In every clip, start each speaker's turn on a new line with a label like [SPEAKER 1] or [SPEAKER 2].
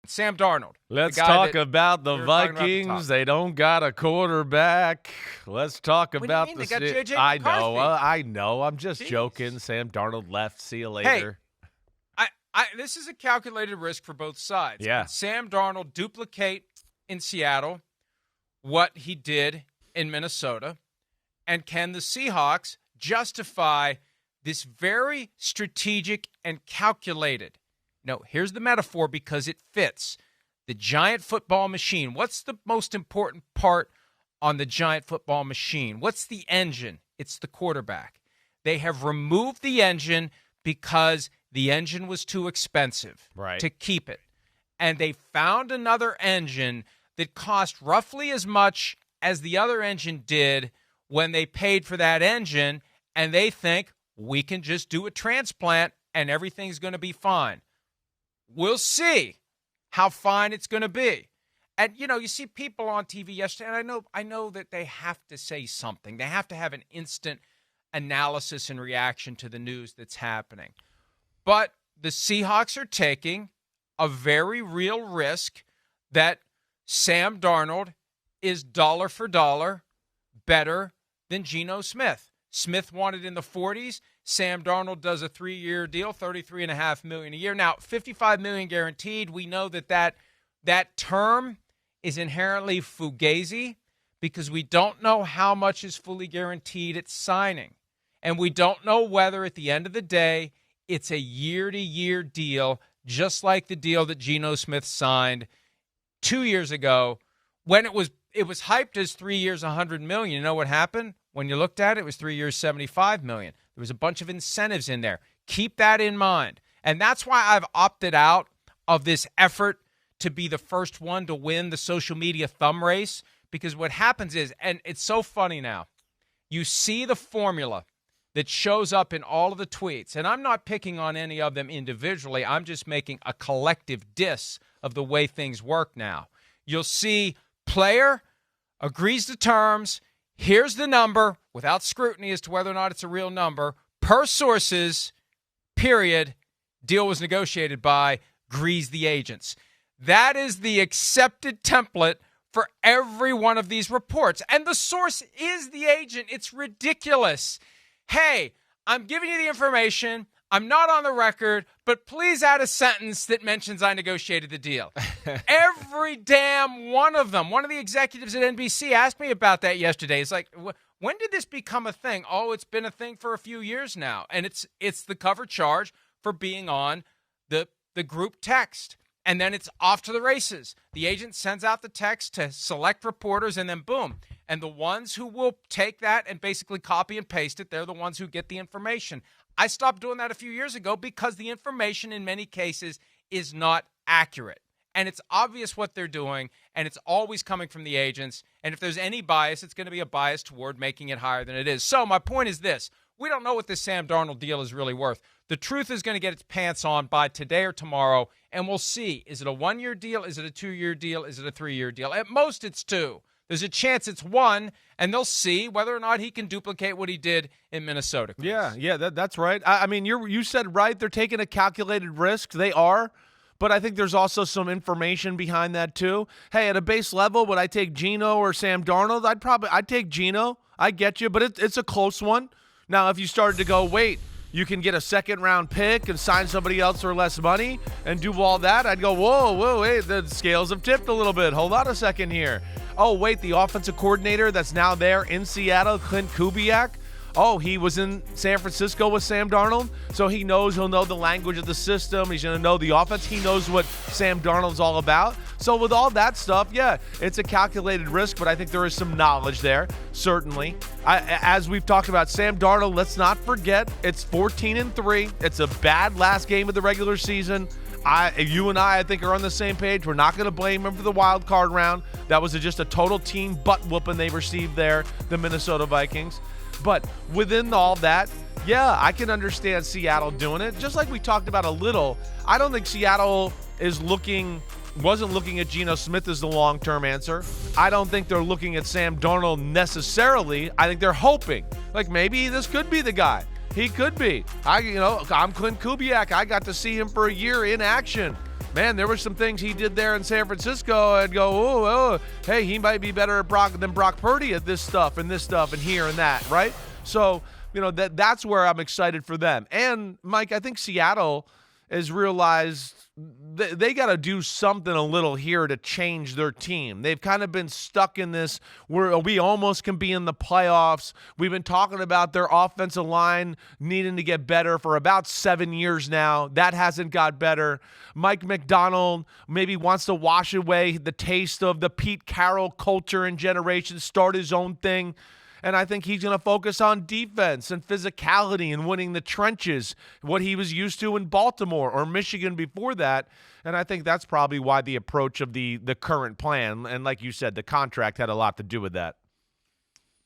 [SPEAKER 1] Sam Darnold.
[SPEAKER 2] Let's talk about the Vikings. They don't got a quarterback. Let's talk about
[SPEAKER 1] the. They got J.J.
[SPEAKER 2] I
[SPEAKER 1] McCarthy.
[SPEAKER 2] know. I'm just joking. Sam Darnold left. See you later.
[SPEAKER 1] Hey, this is a calculated risk for both sides.
[SPEAKER 2] Yeah.
[SPEAKER 1] Can Sam Darnold duplicate in Seattle what he did in Minnesota? And can the Seahawks justify this very strategic and calculated? No, here's the metaphor because it fits. The giant football machine. What's the most important part on the giant football machine? What's the engine? It's the quarterback. They have removed the engine because the engine was too expensive to keep it. And they found another engine that cost roughly as much as the other engine did when they paid for that engine, and they think we can just do a transplant and everything's going to be fine. We'll see how fine it's going to be. And, you see people on TV yesterday, and I know that they have to say something. They have to have an instant analysis and reaction to the news that's happening. But the Seahawks are taking a very real risk that Sam Darnold is dollar for dollar better than Geno Smith. Smith wanted in the 40s. Sam Darnold does a 3-year deal, $33.5 million a year. Now, $55 million guaranteed. We know that term is inherently fugazi because we don't know how much is fully guaranteed at signing. And we don't know whether at the end of the day it's a year-to-year deal, just like the deal that Geno Smith signed 2 years ago when it was hyped as 3 years, $100 million. You know what happened? When you looked at it, it was 3 years, $75 million. There was a bunch of incentives in there. Keep that in mind. And that's why I've opted out of this effort to be the first one to win the social media thumb race, because what happens is, and it's so funny now, you see the formula that shows up in all of the tweets, and I'm not picking on any of them individually. I'm just making a collective diss of the way things work now. You'll see player agrees to terms. Here's the number without scrutiny as to whether or not it's a real number. Per sources, period, deal was negotiated by Grease the agents. That is the accepted template for every one of these reports. And the source is the agent. It's ridiculous. Hey, I'm giving you the information. I'm not on the record, but please add a sentence that mentions I negotiated the deal. Every damn one of them. One of the executives at NBC asked me about that yesterday. It's like, when did this become a thing? Oh, it's been a thing for a few years now. And it's the cover charge for being on the group text. And then it's off to the races. The agent sends out the text to select reporters, and then boom. And the ones who will take that and basically copy and paste it, they're the ones who get the information. I stopped doing that a few years ago because the information in many cases is not accurate. And it's obvious what they're doing, and it's always coming from the agents. And if there's any bias, it's going to be a bias toward making it higher than it is. So my point is this. We don't know what this Sam Darnold deal is really worth. The truth is going to get its pants on by today or tomorrow, and we'll see. Is it a 1-year deal? Is it a 2-year deal? Is it a 3-year deal? At most, it's 2. There's a chance it's 1, and they'll see whether or not he can duplicate what he did in Minnesota. Chris.
[SPEAKER 2] Yeah, that's right. I mean, you said right. They're taking a calculated risk. They are. But I think there's also some information behind that, too. Hey, at a base level, would I take Geno or Sam Darnold? I'd take Geno. I get you, but it's a close one. Now, if you started to go, wait, you can get a second-round pick and sign somebody else for less money and do all that, I'd go, whoa, hey, the scales have tipped a little bit. Hold on a second here. Oh, wait, the offensive coordinator that's now there in Seattle, Clint Kubiak, oh, he was in San Francisco with Sam Darnold, so he'll know the language of the system. He's going to know the offense. He knows what Sam Darnold's all about. So with all that stuff, yeah, it's a calculated risk, but I think there is some knowledge there, certainly. As we've talked about, Sam Darnold, let's not forget, it's 14-3. It's a bad last game of the regular season. You and I think, are on the same page. We're not going to blame him for the wild card round. That was just a total team butt-whooping they received there, the Minnesota Vikings. But within all that, yeah, I can understand Seattle doing it. Just like we talked about a little, I don't think Seattle wasn't looking at Geno Smith as the long-term answer. I don't think they're looking at Sam Darnold necessarily. I think they're hoping, like maybe this could be the guy. He could be. I'm Clint Kubiak. I got to see him for a year in action. man, there were some things he did there in San Francisco. I'd go, oh, hey, he might be better at than Brock Purdy at this stuff and here and that, right? So, that's where I'm excited for them. And, Mike, I think Seattle has realized they got to do something a little here to change their team. They've kind of been stuck in this where we almost can be in the playoffs. We've been talking about their offensive line needing to get better for about 7 years now. That hasn't got better. Mike McDonald maybe wants to wash away the taste of the Pete Carroll culture and generation, start his own thing. And I think he's going to focus on defense and physicality and winning the trenches, what he was used to in Baltimore or Michigan before that. And I think that's probably why the approach of the current plan, and like you said, the contract had a lot to do with that.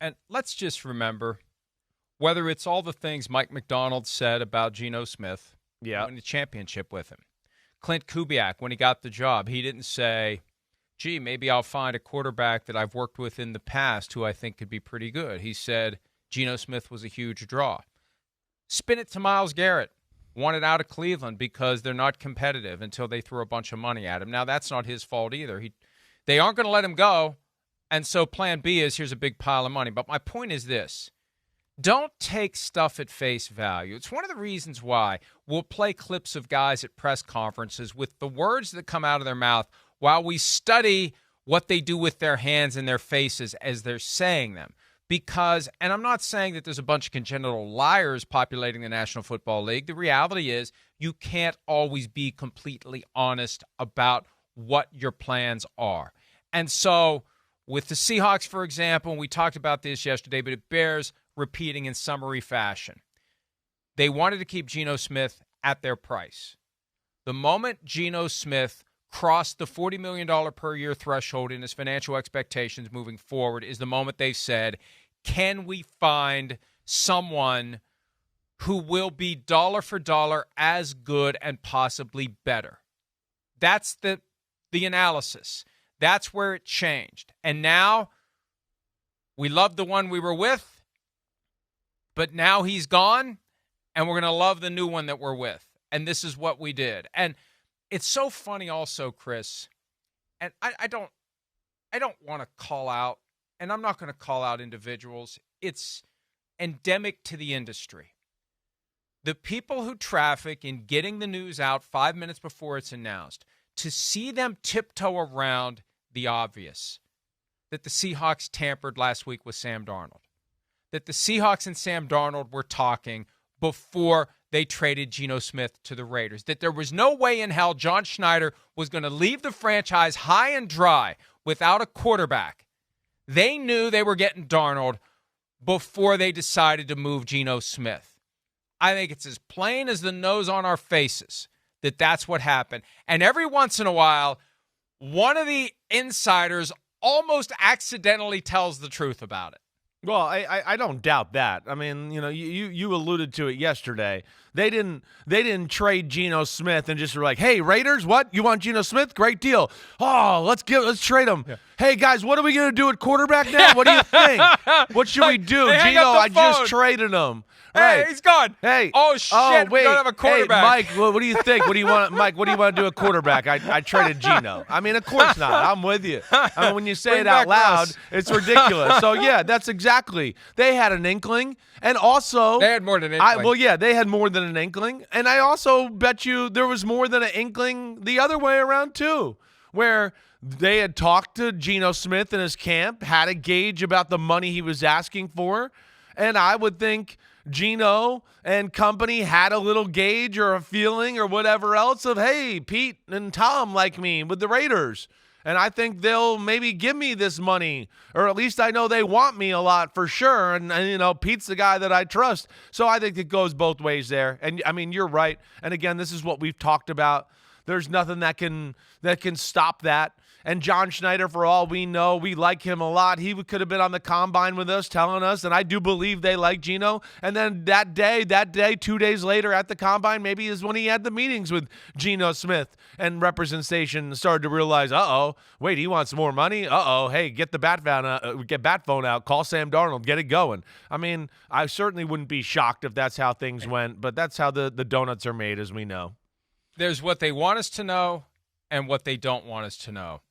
[SPEAKER 1] And let's just remember, whether it's all the things Mike McDonald said about Geno Smith, winning the championship with him, Clint Kubiak, when he got the job, he didn't say, gee, maybe I'll find a quarterback that I've worked with in the past who I think could be pretty good. He said Geno Smith was a huge draw. Spin it to Myles Garrett. Wanted out of Cleveland because they're not competitive until they threw a bunch of money at him. Now, that's not his fault either. They aren't going to let him go, and so plan B is here's a big pile of money. But my point is this. Don't take stuff at face value. It's one of the reasons why we'll play clips of guys at press conferences with the words that come out of their mouth while we study what they do with their hands and their faces as they're saying them. Because, and I'm not saying that there's a bunch of congenital liars populating the National Football League. The reality is you can't always be completely honest about what your plans are. And so with the Seahawks, for example, and we talked about this yesterday, but it bears repeating in summary fashion. They wanted to keep Geno Smith at their price. The moment Geno Smith crossed the $40 million per year threshold in his financial expectations moving forward is the moment they said, can we find someone who will be dollar for dollar as good and possibly better? That's the analysis. That's where it changed. And now we love the one we were with, but now he's gone, and we're going to love the new one that we're with. And this is what we did. And it's so funny also, Chris, and I don't want to call out, and I'm not going to call out individuals. It's endemic to the industry. The people who traffic in getting the news out 5 minutes before it's announced, to see them tiptoe around the obvious, that the Seahawks tampered last week with Sam Darnold, that the Seahawks and Sam Darnold were talking before they traded Geno Smith to the Raiders, that there was no way in hell John Schneider was going to leave the franchise high and dry without a quarterback. They knew they were getting Darnold before they decided to move Geno Smith. I think it's as plain as the nose on our faces that that's what happened. And every once in a while, one of the insiders almost accidentally tells the truth about it.
[SPEAKER 2] Well, I don't doubt that. I mean, you alluded to it yesterday. They didn't trade Geno Smith and just were like, hey, Raiders, what? You want Geno Smith? Great deal. Oh, let's trade him. Yeah. Hey, guys, what are we going to do at quarterback now? What do you think? What should we do? Geno, I just traded him.
[SPEAKER 1] Hey,
[SPEAKER 2] right.
[SPEAKER 1] He's gone.
[SPEAKER 2] Hey.
[SPEAKER 1] Oh, shit, we don't have a quarterback.
[SPEAKER 2] Hey, Mike, what do you think? What do you want, Mike, what do you want to do at quarterback? I traded Geno. I mean, of course not. I'm with you. I mean, when you say it out loud, it's ridiculous. So, yeah, that's exactly. They had an inkling. And also,
[SPEAKER 1] they had more than an inkling.
[SPEAKER 2] They had more than an inkling. And I also bet you there was more than an inkling the other way around, too, where they had talked to Geno Smith in his camp, had a gauge about the money he was asking for. And I would think Geno and company had a little gauge or a feeling or whatever else of, hey, Pete and Tom like me with the Raiders. And I think they'll maybe give me this money, or at least I know they want me a lot for sure. And Pete's the guy that I trust. So I think it goes both ways there. And, I mean, you're right. And, again, this is what we've talked about. There's nothing that can stop that. And John Schneider, for all we know, we like him a lot. He could have been on the combine with us telling us, and I do believe they like Geno. And then that day, 2 days later at the combine, maybe is when he had the meetings with Geno Smith and representation started to realize, wait, he wants more money? Hey, get the bat phone out, call Sam Darnold, get it going. I mean, I certainly wouldn't be shocked if that's how things went, but that's how the donuts are made, as we know.
[SPEAKER 1] There's what they want us to know, and what they don't want us to know.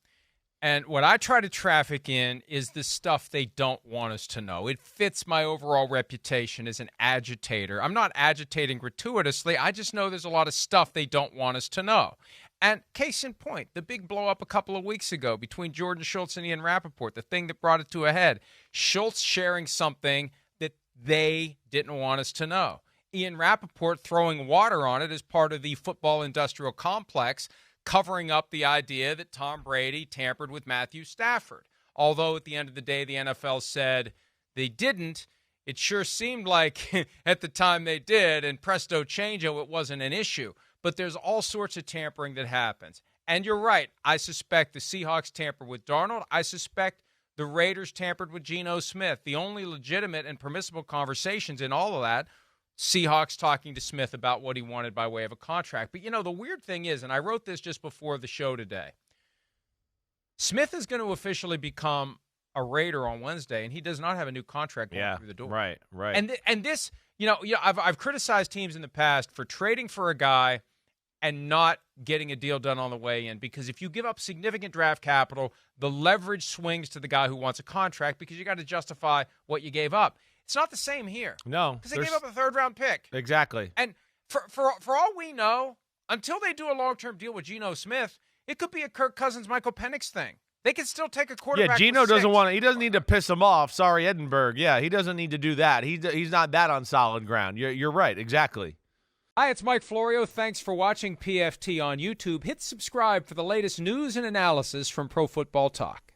[SPEAKER 1] And what I try to traffic in is the stuff they don't want us to know. It fits my overall reputation as an agitator. I'm not agitating gratuitously. I just know there's a lot of stuff they don't want us to know. And case in point, the big blow up a couple of weeks ago between Jordan Schultz and Ian Rappaport, the thing that brought it to a head. Schultz sharing something that they didn't want us to know. Ian Rappaport throwing water on it as part of the football industrial complex, covering up the idea that Tom Brady tampered with Matthew Stafford. Although at the end of the day, the NFL said they didn't, it sure seemed like at the time they did, and presto changeo, it wasn't an issue. But there's all sorts of tampering that happens. And you're right. I suspect the Seahawks tampered with Darnold. I suspect the Raiders tampered with Geno Smith. The only legitimate and permissible conversations in all of that, Seahawks talking to Smith about what he wanted by way of a contract. But, the weird thing is, and I wrote this just before the show today, Smith is going to officially become a Raider on Wednesday, and he does not have a new contract going through the door.
[SPEAKER 2] Right.
[SPEAKER 1] And this, I've criticized teams in the past for trading for a guy and not getting a deal done on the way in, because if you give up significant draft capital, the leverage swings to the guy who wants a contract because you got to justify what you gave up. It's not the same here.
[SPEAKER 2] No.
[SPEAKER 1] Because they gave up a third-round pick.
[SPEAKER 2] Exactly.
[SPEAKER 1] And for all we know, until they do a long-term deal with Geno Smith, it could be a Kirk Cousins, Michael Penix thing. They can still take a quarterback.
[SPEAKER 2] Yeah, Geno doesn't want to. He doesn't need to piss him off. Sorry, Edinburgh. Yeah, he doesn't need to do that. He's not that on solid ground. You're right. Exactly.
[SPEAKER 1] Hi, it's Mike Florio. Thanks for watching PFT on YouTube. Hit subscribe for the latest news and analysis from Pro Football Talk.